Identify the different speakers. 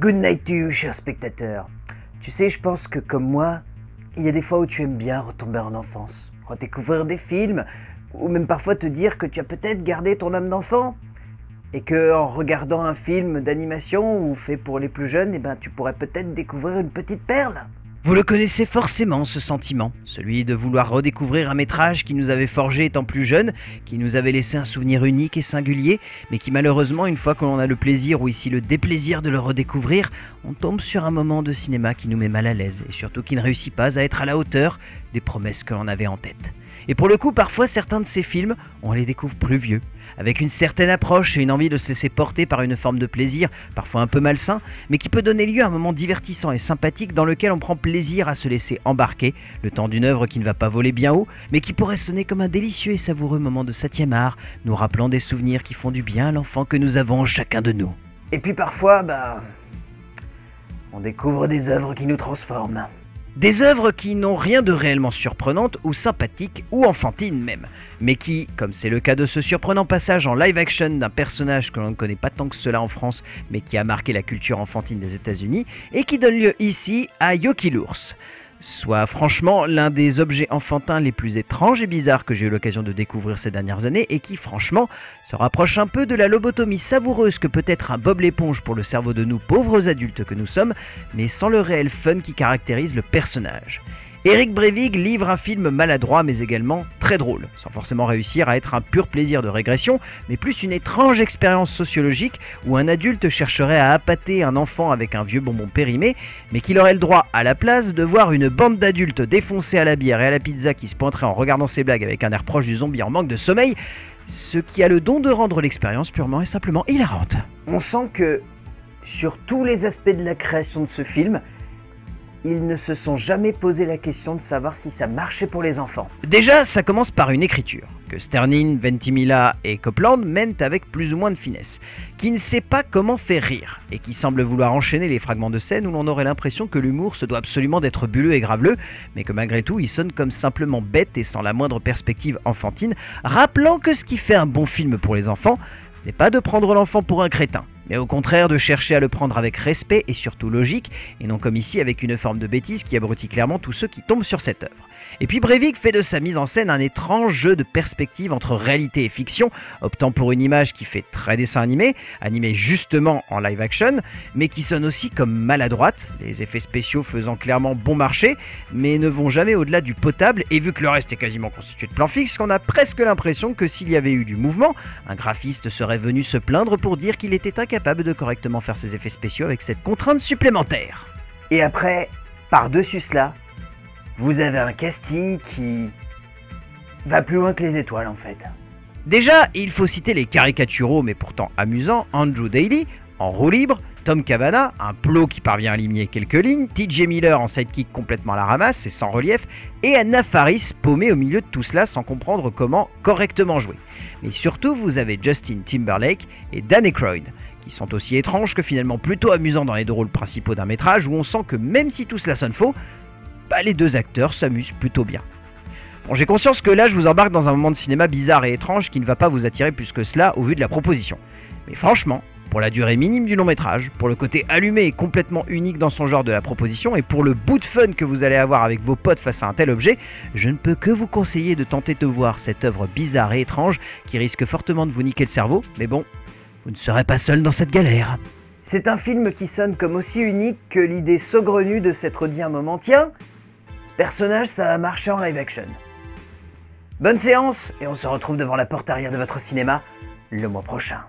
Speaker 1: Good night to you, cher spectateur. Tu sais, je pense que comme moi, il y a des fois où tu aimes bien retomber en enfance, redécouvrir des films, ou même parfois te dire que tu as peut-être gardé ton âme d'enfant, et que en regardant un film d'animation ou fait pour les plus jeunes, tu pourrais peut-être découvrir une petite perle.
Speaker 2: Vous le connaissez forcément, ce sentiment, celui de vouloir redécouvrir un métrage qui nous avait forgé étant plus jeune, qui nous avait laissé un souvenir unique et singulier, mais qui malheureusement, une fois que l'on a le plaisir ou ici le déplaisir de le redécouvrir, on tombe sur un moment de cinéma qui nous met mal à l'aise et surtout qui ne réussit pas à être à la hauteur des promesses que l'on avait en tête. Et pour le coup, parfois certains de ces films, on les découvre plus vieux, avec une certaine approche et une envie de se laisser porter par une forme de plaisir, parfois un peu malsain, mais qui peut donner lieu à un moment divertissant et sympathique dans lequel on prend plaisir à se laisser embarquer, le temps d'une œuvre qui ne va pas voler bien haut, mais qui pourrait sonner comme un délicieux et savoureux moment de 7e art, nous rappelant des souvenirs qui font du bien à l'enfant que nous avons chacun de nous.
Speaker 1: Et puis parfois, on découvre des œuvres qui nous transforment.
Speaker 2: Des œuvres qui n'ont rien de réellement surprenantes ou sympathiques ou enfantines même, mais qui, comme c'est le cas de ce surprenant passage en live action d'un personnage que l'on ne connaît pas tant que cela en France, mais qui a marqué la culture enfantine des États-Unis, et qui donne lieu ici à Yoki l'ours. Soit franchement l'un des objets enfantins les plus étranges et bizarres que j'ai eu l'occasion de découvrir ces dernières années et qui franchement se rapproche un peu de la lobotomie savoureuse que peut être un Bob l'éponge pour le cerveau de nous pauvres adultes que nous sommes, mais sans le réel fun qui caractérise le personnage. Éric Brévig livre un film maladroit mais également très drôle, sans forcément réussir à être un pur plaisir de régression, mais plus une étrange expérience sociologique où un adulte chercherait à appâter un enfant avec un vieux bonbon périmé, mais qu'il aurait le droit à la place de voir une bande d'adultes défoncés à la bière et à la pizza qui se pointeraient en regardant ses blagues avec un air proche du zombie en manque de sommeil, ce qui a le don de rendre l'expérience purement et simplement hilarante.
Speaker 1: On sent que sur tous les aspects de la création de ce film, ils ne se sont jamais posé la question de savoir si ça marchait pour les enfants.
Speaker 2: Déjà, ça commence par une écriture, que Sternin, Ventimiglia et Copland mènent avec plus ou moins de finesse, qui ne sait pas comment faire rire, et qui semble vouloir enchaîner les fragments de scène où l'on aurait l'impression que l'humour se doit absolument d'être bulleux et graveleux, mais que malgré tout il sonne comme simplement bête et sans la moindre perspective enfantine, rappelant que ce qui fait un bon film pour les enfants, ce n'est pas de prendre l'enfant pour un crétin, mais au contraire de chercher à le prendre avec respect et surtout logique, et non comme ici avec une forme de bêtise qui abrutit clairement tous ceux qui tombent sur cette œuvre. Et puis Breivik fait de sa mise en scène un étrange jeu de perspective entre réalité et fiction, optant pour une image qui fait très dessin animé, animé justement en live action, mais qui sonne aussi comme maladroite, les effets spéciaux faisant clairement bon marché, mais ne vont jamais au-delà du potable, et vu que le reste est quasiment constitué de plans fixes, on a presque l'impression que s'il y avait eu du mouvement, un graphiste serait venu se plaindre pour dire qu'il était incapable de correctement faire ses effets spéciaux avec cette contrainte supplémentaire.
Speaker 1: Et après, par-dessus cela, vous avez un casting qui va plus loin que les étoiles en fait.
Speaker 2: Déjà, il faut citer les caricaturaux mais pourtant amusants Andrew Daly en roue libre, Tom Cavanagh, un plot qui parvient à aligner quelques lignes, TJ Miller en sidekick complètement à la ramasse et sans relief, et Anna Faris paumée au milieu de tout cela sans comprendre comment correctement jouer. Mais surtout, vous avez Justin Timberlake et Dan Aykroyd, qui sont aussi étranges que finalement plutôt amusants dans les deux rôles principaux d'un métrage où on sent que même si tout cela sonne faux, les deux acteurs s'amusent plutôt bien. Bon, j'ai conscience que là je vous embarque dans un moment de cinéma bizarre et étrange qui ne va pas vous attirer plus que cela au vu de la proposition. Mais franchement, pour la durée minime du long métrage, pour le côté allumé et complètement unique dans son genre de la proposition et pour le bout de fun que vous allez avoir avec vos potes face à un tel objet, je ne peux que vous conseiller de tenter de voir cette œuvre bizarre et étrange qui risque fortement de vous niquer le cerveau, mais bon, vous ne serez pas seul dans cette galère.
Speaker 1: C'est un film qui sonne comme aussi unique que l'idée saugrenue de s'être dit un moment, tiens, ce personnage ça a marché en live action. Bonne séance et on se retrouve devant la porte arrière de votre cinéma le mois prochain.